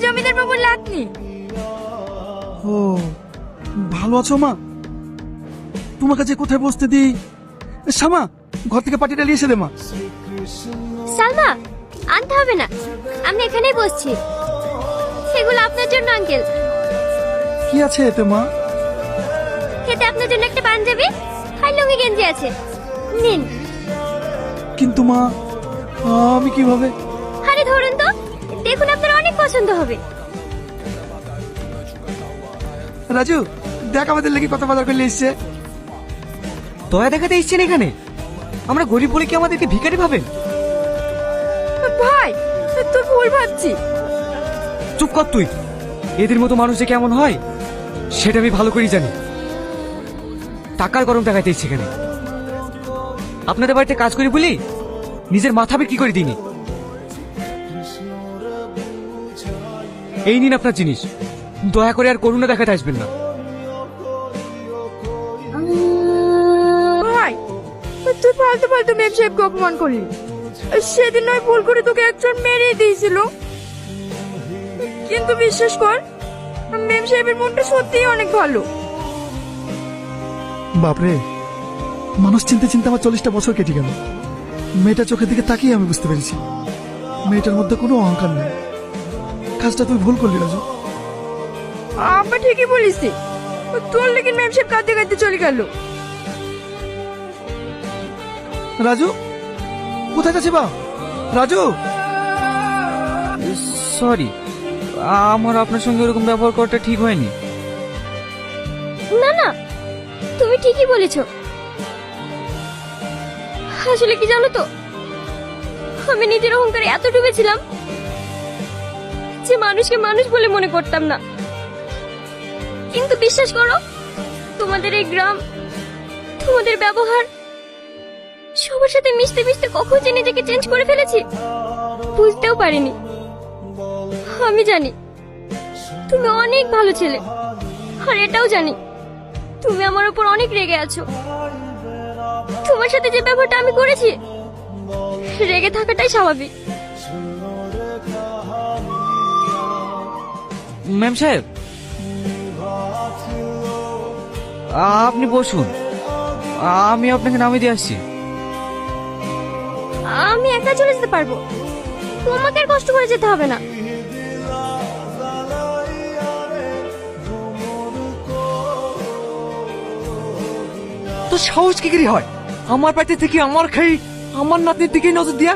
জমিদার বাবুর লাতনি। ও, ভালো আছো মা? তোমার কাছে কোথায় বসতে দিই? শ্যামা, ঘর থেকে পাটিটা নিয়ে এসে দে মা। সালমা, আনতে হবে না, আমি এখানেই বসছি। সেগুলো আপনার জন্য আঙ্কেল। কি আছে এতে মা? এতে আপনার জন্য একটা পাঞ্জাবি আর লুঙ্গি গেঞ্জি আছে, নিন। কিন্তু মা, আমি কিভাবে? আরে ধরুন তো, দেখুন আপনার অনেক পছন্দ হবে। রাজু, দেখ আমাদের লেগে কত বাজার করে এসছে। দয়া দেখাতে এসছেন এখানে? আমরা গরিব বলে কি আমাদেরকে ভিখারি ভাবেন? ভাই, তুই ভুল ভাবছি। চুপ কর তুই। এদের মতো মানুষ যে কেমন হয় সেটা আমি ভালো করেই জানি। টাকার গরম দেখাতে এসছে এখানে। আপনাদের বাড়িতে কাজ করি বলি নিজের মাথা বিক্রি করে দিইনি। এই নিন আপনার জিনিস, দয়া করে আর করুণা দেখাতে আসবেন না। ভাই, তুই ফালতু ফালতু মেম সাহেবকে অপমান করলি। সেদিন নয় ভুল করে তোকে একজন মেরেই দিয়েছিল, কিন্তু বিশ্বাস কর, মেম সাহেবের মনটা সত্যিই অনেক ভালো। বাপরে, মানুষ চিনতে চিনতে আমার 40টা বছর কেটে গেল। মেয়েটা চোখের দিকে তাকিয়ে আমি বুঝতে পেরেছি মেয়েটার মধ্যে কোনো অহংকার নেই। কাজটা তুই ভুল করলি রাজু। আব্বা ঠিকই বলিস, তোর লেকিন মেম সাহেব কাঁদতে কাঁদতে চলে গেল। রাজু, কোথায় যাচ্ছি বা? রাজু, সরি, আমার আপনার সঙ্গে এরকম ব্যবহার করাটা ঠিক হয়নি। না না, তুমি ঠিকই বলেছো। আসলে কি জানো তো, আমি নিজের অহংকারে এত ডুবেছিলাম যে মানুষকে মানুষ বলে মনে করতাম না। কিন্তু বিশ্বাস করো, তোমাদের এই গ্রাম, তোমাদের ব্যবহার, সবার সাথে মিশতে মিশতে কখন যে নিজেকে চেঞ্জ করে ফেলেছি বুঝতেও পারিনি। আমি জানি তুমি অনেক ভালো ছেলে, আর এটাও জানি তুমি আমার উপর অনেক রেগে আছো। তোমার সাথে যে ব্যাপারটা আমি করেছি, রেগে থাকাটাই স্বাভাবিক। ম্যাম সাহেব, আপনি বসুন, আমি আপনাকে নামিয়ে দিয়ে আসছি। আমি একা চলে যেতে পারবো, তোমাকে আর কষ্ট করে যেতে হবে না। তো সাহস কি করে হয় আমার বাড়িতে থেকে আমার খাই আমার নাতনির দিকে নজর দিয়া?